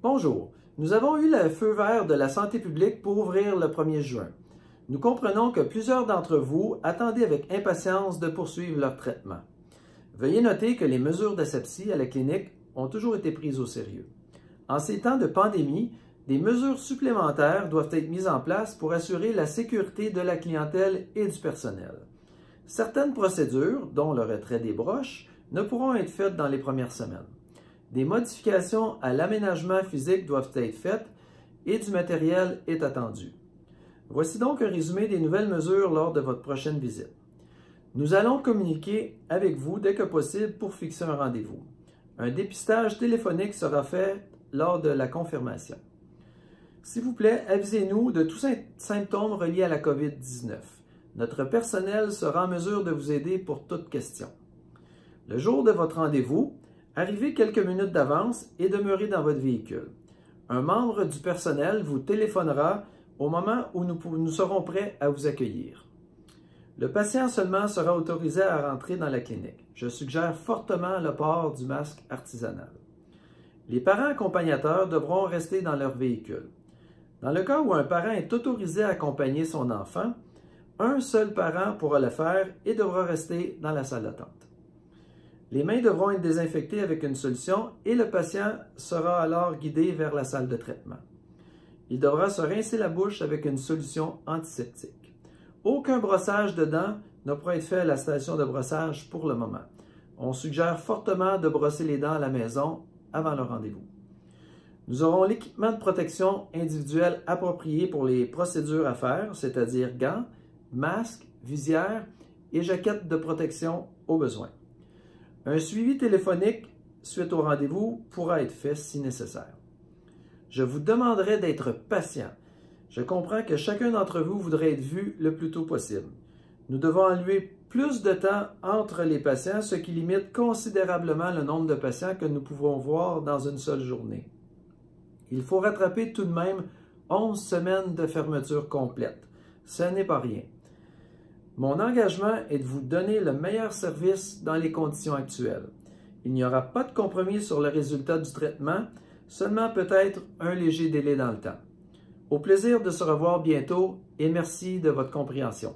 Bonjour, nous avons eu le feu vert de la santé publique pour ouvrir le 1er juin. Nous comprenons que plusieurs d'entre vous attendaient avec impatience de poursuivre leur traitement. Veuillez noter que les mesures d'asepsie à la clinique ont toujours été prises au sérieux. En ces temps de pandémie, des mesures supplémentaires doivent être mises en place pour assurer la sécurité de la clientèle et du personnel. Certaines procédures, dont le retrait des broches, ne pourront être faites dans les premières semaines. Des modifications à l'aménagement physique doivent être faites et du matériel est attendu. Voici donc un résumé des nouvelles mesures lors de votre prochaine visite. Nous allons communiquer avec vous dès que possible pour fixer un rendez-vous. Un dépistage téléphonique sera fait lors de la confirmation. S'il vous plaît, avisez-nous de tous symptômes reliés à la COVID-19. Notre personnel sera en mesure de vous aider pour toute question. Le jour de votre rendez-vous, arrivez quelques minutes d'avance et demeurez dans votre véhicule. Un membre du personnel vous téléphonera au moment où nous serons prêts à vous accueillir. Le patient seulement sera autorisé à rentrer dans la clinique. Je suggère fortement le port du masque artisanal. Les parents accompagnateurs devront rester dans leur véhicule. Dans le cas où un parent est autorisé à accompagner son enfant, un seul parent pourra le faire et devra rester dans la salle d'attente. Les mains devront être désinfectées avec une solution et le patient sera alors guidé vers la salle de traitement. Il devra se rincer la bouche avec une solution antiseptique. Aucun brossage de dents ne pourra être fait à la station de brossage pour le moment. On suggère fortement de brosser les dents à la maison avant le rendez-vous. Nous aurons l'équipement de protection individuelle approprié pour les procédures à faire, c'est-à-dire gants, masques, visières et jaquettes de protection au besoin. Un suivi téléphonique suite au rendez-vous pourra être fait si nécessaire. Je vous demanderai d'être patient. Je comprends que chacun d'entre vous voudrait être vu le plus tôt possible. Nous devons allouer plus de temps entre les patients, ce qui limite considérablement le nombre de patients que nous pouvons voir dans une seule journée. Il faut rattraper tout de même 11 semaines de fermeture complète. Ce n'est pas rien. Mon engagement est de vous donner le meilleur service dans les conditions actuelles. Il n'y aura pas de compromis sur le résultat du traitement, seulement peut-être un léger délai dans le temps. Au plaisir de se revoir bientôt et merci de votre compréhension.